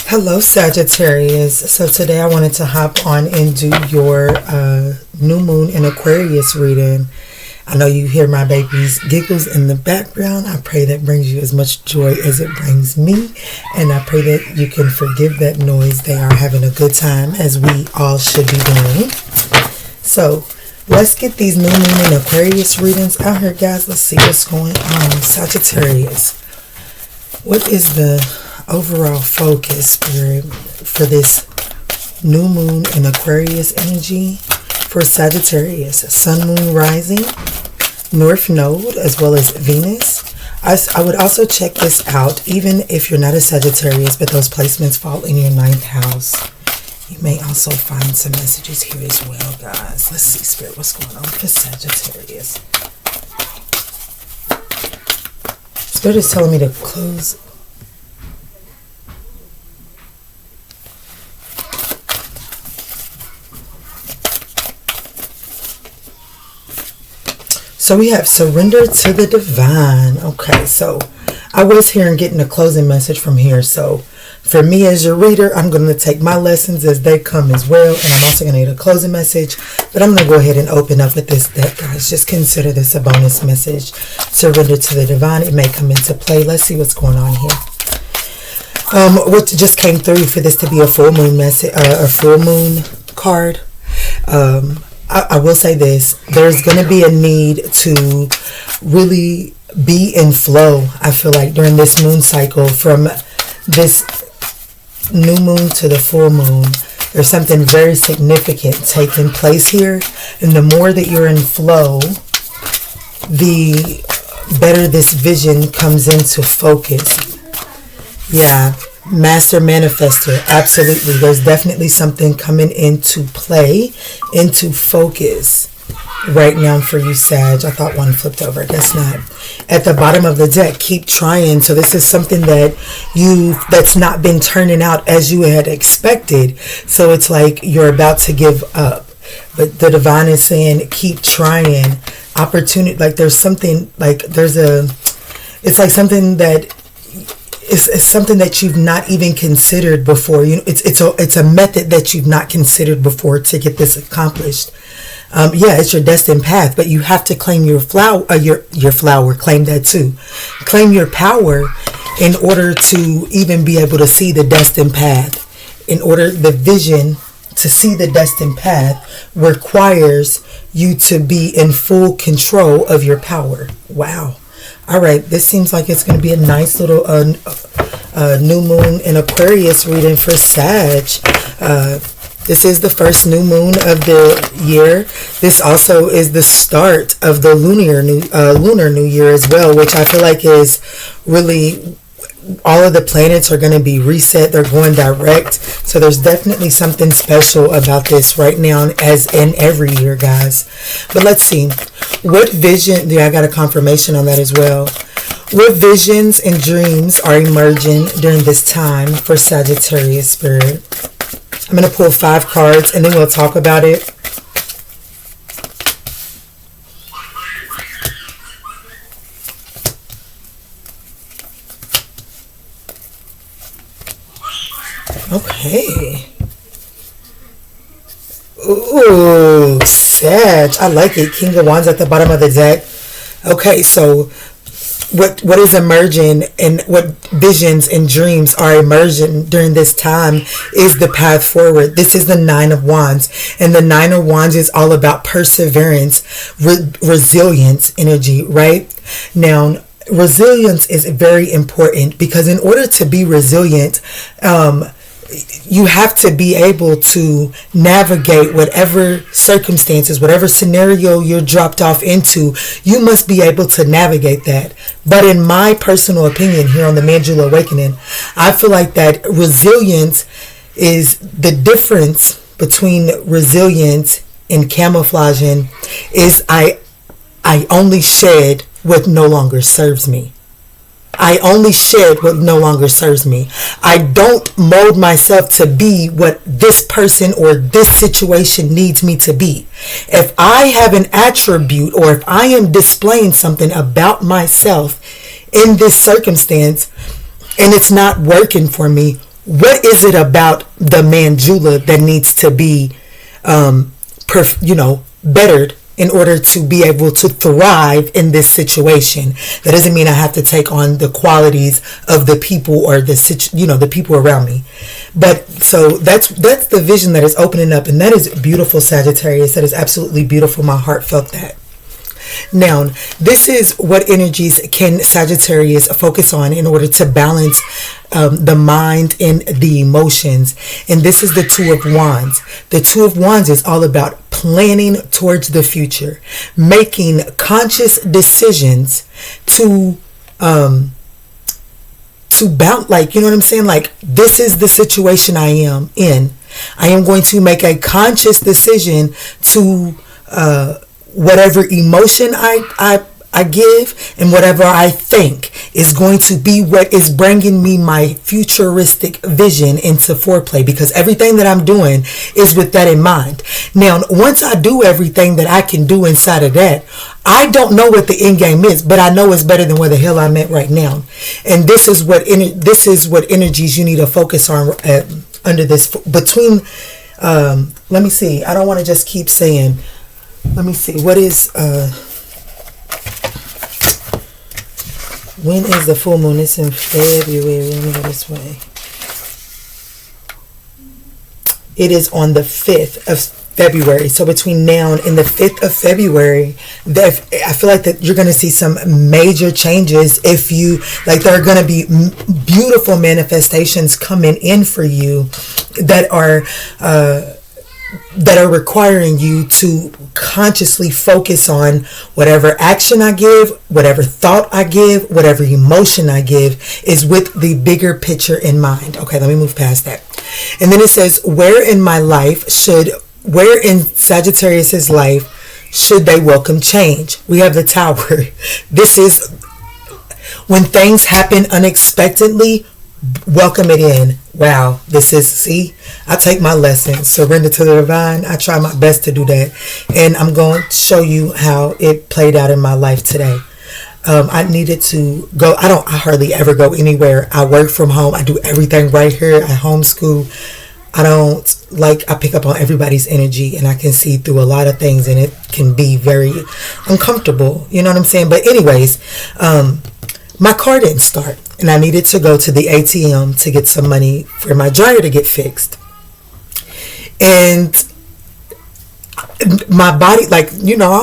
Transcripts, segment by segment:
Hello, Sagittarius. So today I wanted to hop on and do your new moon in Aquarius reading. I know you hear my baby's giggles in the background. I pray that brings you as much joy as it brings me. And I pray that you can forgive that noise. They are having a good time, as we all should be doing. So let's get these new moon in Aquarius readings out here, guys. Let's see what's going on. Sagittarius, what is the overall focus, Spirit, for this new moon in Aquarius energy for Sagittarius? Sun, moon, rising, north node, as well as Venus. I would also check this out, even if you're not a Sagittarius, but those placements fall in your ninth house. You may also find some messages here as well, guys. Let's see, Spirit, what's going on for Sagittarius. Spirit is telling me to close. So we have surrender to the divine. Okay, so I was here and getting a closing message from here. So for me as your reader, I'm going to take my lessons as they come as well. And I'm also going to get a closing message. But I'm going to go ahead and open up with this deck, guys. Just consider this a bonus message. Surrender to the divine. It may come into play. Let's see what's going on here. What just came through for this to be a full moon message, a full moon card. I will say this, there's going to be a need to really be in flow, I feel like, during this moon cycle. From this new moon to the full moon, there's something very significant taking place here. And the more that you're in flow, the better this vision comes into focus. Yeah. Master manifester, absolutely. There's definitely something coming into play, into focus right now for you, Sag. I thought one flipped over. I guess not. At the bottom of the deck, keep trying. So this is something that's not been turning out as you had expected. So it's like you're about to give up. But the divine is saying, keep trying. Opportunity, like there's something, like it's like something that it's something that you've not even considered before. You know, it's a method that you've not considered before to get this accomplished. It's your destined path, but you have to claim your flower. Claim that too. Claim your power in order to even be able to see the destined path. In order, the vision to see the destined path requires you to be in full control of your power. Wow. All right, this seems like it's going to be a nice little new moon in Aquarius reading for Sag. This is the first new moon of the year. This also is the start of the lunar new year as well, which I feel like is really, all of the planets are going to be reset. They're going direct. So there's definitely something special about this right now, as in every year, guys. But let's see. What vision, I got a confirmation on that as well. What visions and dreams are emerging during this time for Sagittarius, Spirit? I'm going to pull 5 cards and then we'll talk about it. Okay. Ooh, Sag. I like it. King of Wands at the bottom of the deck. Okay, so what is emerging and what visions and dreams are emerging during this time is the path forward. This is the 9 of Wands. And the 9 of Wands is all about perseverance, resilience energy, right? Now, resilience is very important because in order to be resilient, you have to be able to navigate whatever circumstances, whatever scenario you're dropped off into. You must be able to navigate that. But in my personal opinion here on the Mandula Awakening, I feel like that resilience is the difference between resilience and camouflaging is I only shed what no longer serves me. I only shed what no longer serves me. I don't mold myself to be what this person or this situation needs me to be. If I have an attribute or if I am displaying something about myself in this circumstance and it's not working for me, what is it about the Manjula that needs to be, bettered in order to be able to thrive in this situation? That doesn't mean I have to take on the qualities of the people or the people around me. But so that's the vision that is opening up, and that is beautiful, Sagittarius. That is absolutely beautiful. My heart felt that. Now, this is what energies can Sagittarius focus on in order to balance the mind and the emotions. And this is the Two of Wands. The Two of Wands is all about planning towards the future, making conscious decisions to bounce, like, you know what I'm saying? Like, this is the situation I am in. I am going to make a conscious decision to whatever emotion I give, and whatever I think is going to be what is bringing me my futuristic vision into foreplay, because everything that I'm doing is with that in mind. Now, once I do everything that I can do inside of that, I don't know what the end game is, but I know it's better than where the hell I'm at right now. And this is what energies you need to focus on under this between. Let me see. I don't want to just keep saying. Let me see. What is when is the full moon? It's in February. Let me go this way. It is on the 5th of February. So between now and the 5th of February, I feel like that you're going to see some major changes. If you like, there are going to be beautiful manifestations coming in for you that are requiring you to consciously focus on whatever action I give, whatever thought I give, whatever emotion I give is with the bigger picture in mind. Okay, let me move past that. And then it says, where in Sagittarius's life should they welcome change? We have the Tower. This is when things happen unexpectedly. Welcome it in. Wow, I take my lesson, surrender to the divine. I try my best to do that, and I'm going to show you how it played out in my life today. I needed to go. I hardly ever go anywhere. I work from home. I do everything right here. I homeschool. I pick up on everybody's energy, and I can see through a lot of things, and it can be very uncomfortable. You know what I'm saying? But anyways, my car didn't start, and I needed to go to the ATM to get some money for my dryer to get fixed. And my body, I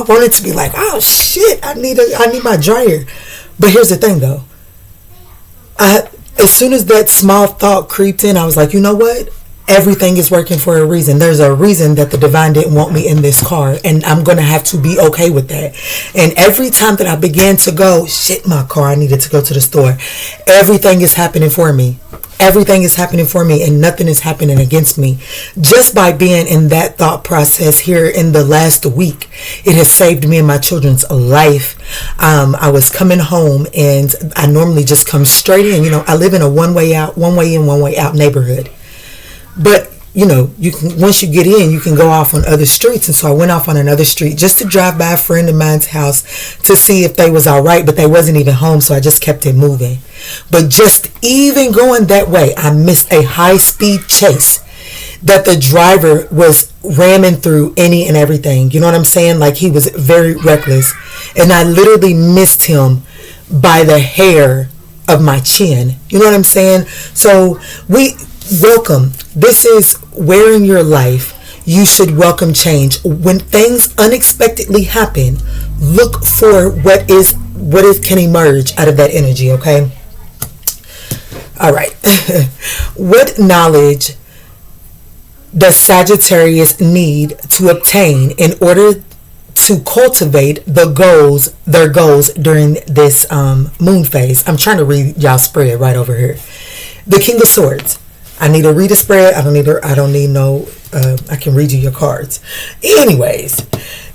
wanted to be like, oh shit, I need my dryer. But here's the thing though. As soon as that small thought creeped in, I was like, you know what? Everything is working for a reason. There's a reason that the divine didn't want me in this car, and I'm going to have to be okay with that. And every time that I began to go, shit, my car, I needed to go to the store. Everything is happening for me. Everything is happening for me, and nothing is happening against me. Just by being in that thought process here in the last week, it has saved me and my children's life. I was coming home, and I normally just come straight in. I live in a one way in, one way out neighborhood. But, you can, once you get in, you can go off on other streets. And so I went off on another street just to drive by a friend of mine's house to see if they was all right, but they wasn't even home. So I just kept it moving. But just even going that way, I missed a high-speed chase that the driver was ramming through any and everything. You know what I'm saying? Like, he was very reckless. And I literally missed him by the hair of my chin. You know what I'm saying? So welcome. This is where in your life you should welcome change. When things unexpectedly happen, look for what can emerge out of that energy, okay? All right. What knowledge does Sagittarius need to obtain in order to cultivate their goals during this moon phase? I'm trying to read y'all spread right over here. The King of Swords. I need to read a spread. I can read you your cards. Anyways,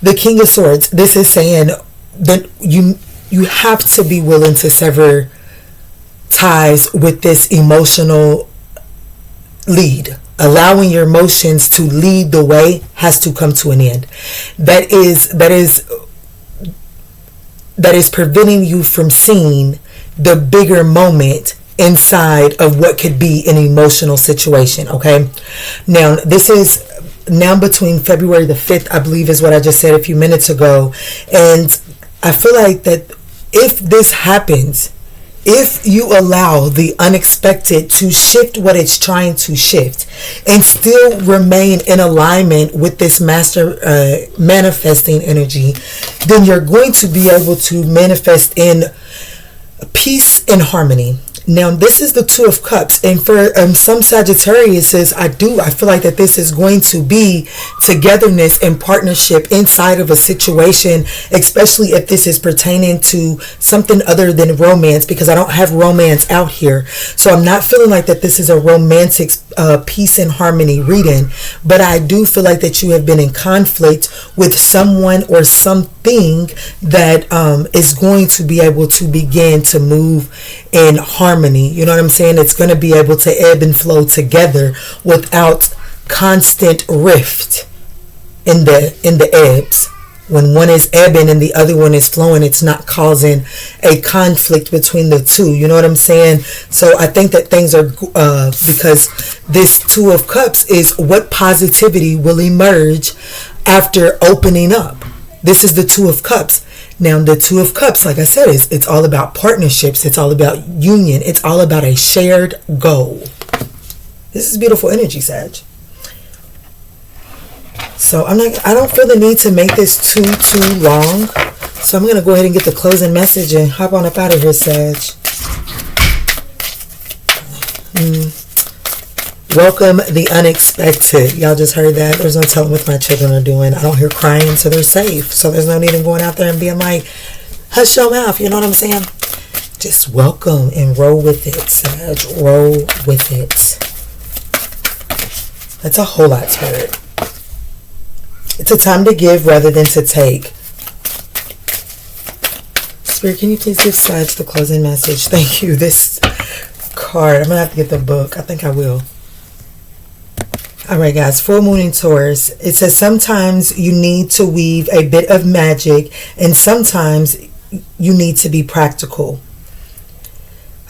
the King of Swords. This is saying that you have to be willing to sever ties with this emotional lead. Allowing your emotions to lead the way has to come to an end. That is preventing you from seeing the bigger moment inside of what could be an emotional situation. Okay, now this is now between February the 5th, I believe is what I just said a few minutes ago, and I feel like that if this happens, if you allow the unexpected to shift what it's trying to shift and still remain in alignment with this master manifesting energy, then you're going to be able to manifest in peace and harmony. Now, this is the Two of Cups, and for some Sagittariuses, I feel like that this is going to be togetherness and partnership inside of a situation, especially if this is pertaining to something other than romance, because I don't have romance out here. So I'm not feeling like that this is a romantic peace and harmony reading, but I do feel like that you have been in conflict with someone or something that is going to be able to begin to move in harmony. You know what I'm saying? It's going to be able to ebb and flow together without constant rift in the ebbs. When one is ebbing and the other one is flowing, it's not causing a conflict between the two. You know what I'm saying? So I think that things are, because this Two of Cups is what positivity will emerge after opening up. This is the Two of Cups. Now, the Two of Cups, like I said, it's all about partnerships. It's all about union. It's all about a shared goal. This is beautiful energy, Sag. So I don't feel the need to make this too long. So I'm going to go ahead and get the closing message and hop on up out of here, Sag. Welcome the unexpected. Y'all just heard that. There's no telling what my children are doing. I don't hear crying, so they're safe. So there's no need in going out there and being like, hush your mouth. You know what I'm saying? Just welcome and roll with it, Sag. Roll with it. That's a whole lot, Spirit. It's a time to give rather than to take. Spirit, can you please give Sag the closing message? Thank you. This card, I'm going to have to get the book. I think I will. All right, guys, full moon in Taurus. It says sometimes you need to weave a bit of magic and sometimes you need to be practical.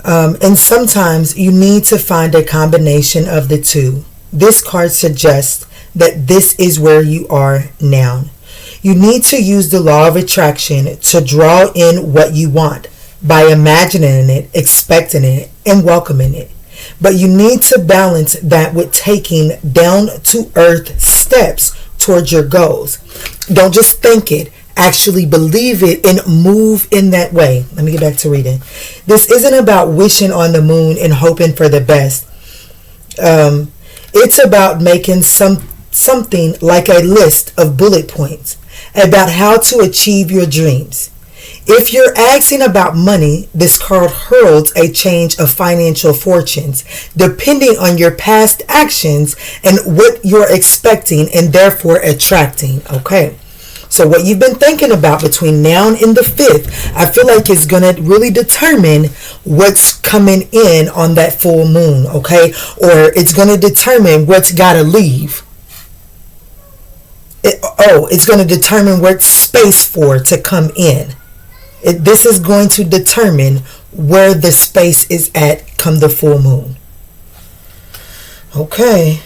And sometimes you need to find a combination of the two. This card suggests that this is where you are now. You need to use the law of attraction to draw in what you want by imagining it, expecting it, and welcoming it. But you need to balance that with taking down to earth steps towards your goals. Don't just think it, actually believe it and move in that way. Let me get back to reading. This isn't about wishing on the moon and hoping for the best. It's about making something like a list of bullet points about how to achieve your dreams. If you're asking about money, this card heralds a change of financial fortunes, depending on your past actions and what you're expecting and therefore attracting. Okay. So what you've been thinking about between now and the 5th, I feel like is going to really determine what's coming in on that full moon. Okay. Or it's going to determine what's got to leave. It's going to determine what space for to come in. This is going to determine where the space is at come the full moon. Okay.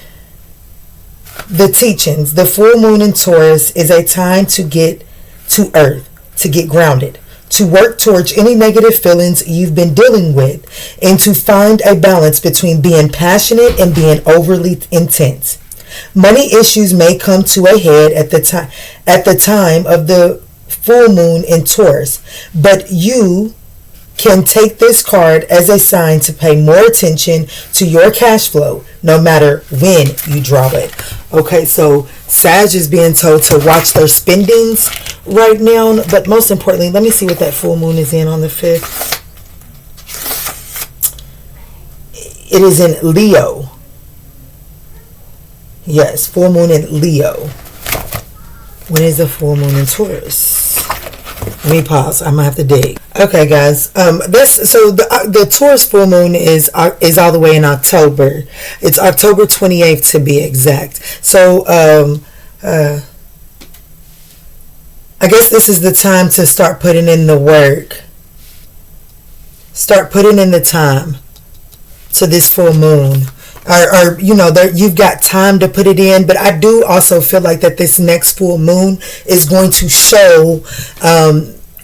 The teachings. The full moon in Taurus is a time to get to earth, to get grounded, to work towards any negative feelings you've been dealing with, and to find a balance between being passionate and being overly intense. Money issues may come to a head at the time of the full moon in Taurus, but you can take this card as a sign to pay more attention to your cash flow no matter when you draw it. Okay, so Sag is being told to watch their spendings right now, but most importantly, let me see what that full moon is in on the 5th. It is in Leo. Yes, full moon in Leo. When is the full moon in Taurus? Let me pause. I'm gonna have to dig. Okay, guys. The Taurus full moon is all the way in October. It's October 28th to be exact. So I guess this is the time to start putting in the work. Start putting in the time. to this full moon. Or you've got time to put it in, but I do also feel like that this next full moon is going to show,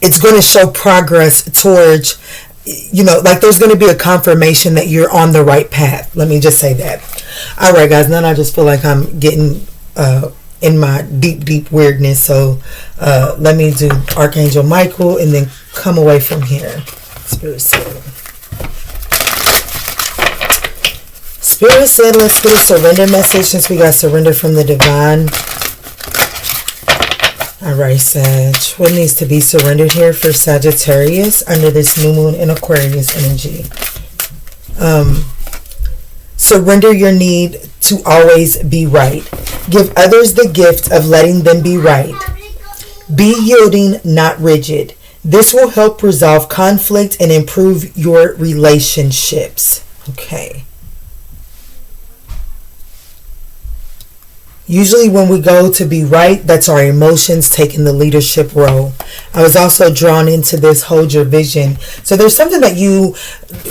it's going to show progress towards, like there's going to be a confirmation that you're on the right path. Let me just say that. All right, guys, now I just feel like I'm getting in my deep weirdness. So let me do Archangel Michael and then come away from here. Spirit said. Spirit said, let's get a surrender message since we got surrender from the divine. All right, Sag. What needs to be surrendered here for Sagittarius under this new moon in Aquarius energy? Surrender your need to always be right. Give others the gift of letting them be right. Be yielding, not rigid. This will help resolve conflict and improve your relationships. Okay. Usually when we go to be right, that's our emotions taking the leadership role. I was also drawn into this hold your vision. So there's something that you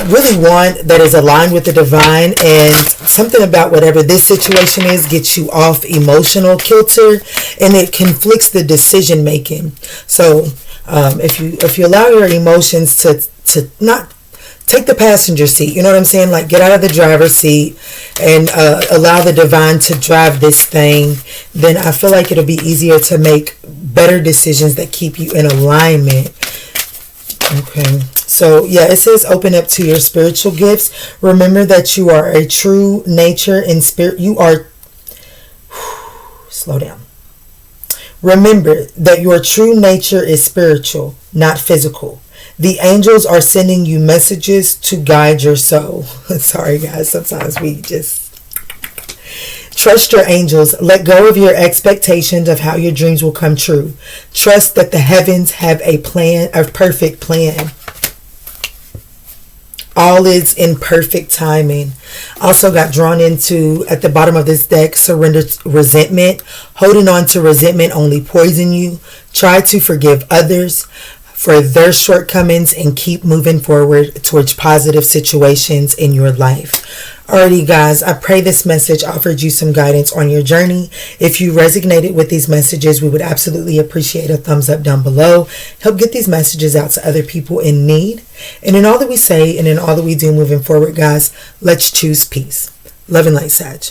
really want that is aligned with the divine, and something about whatever this situation is gets you off emotional kilter, and it conflicts the decision making. So if you allow your emotions to not take the passenger seat, you know what I'm saying? Like, get out of the driver's seat and allow the divine to drive this thing. Then I feel like it'll be easier to make better decisions that keep you in alignment. Okay. So, yeah, it says open up to your spiritual gifts. Remember that you are a true nature and spirit. You are... Slow down. Remember that your true nature is spiritual, not physical. The angels are sending you messages to guide your soul. Sorry, guys. Sometimes we just... Trust your angels. Let go of your expectations of how your dreams will come true. Trust that the heavens have a plan, a perfect plan. All is in perfect timing. Also got drawn into, at the bottom of this deck, surrender resentment. Holding on to resentment only poison you. Try to forgive others for their shortcomings and keep moving forward towards positive situations in your life. Alrighty, guys, I pray this message offered you some guidance on your journey. If you resonated with these messages, we would absolutely appreciate a thumbs up down below. Help get these messages out to other people in need. And in all that we say and in all that we do moving forward, guys, let's choose peace. Love and light, Sag.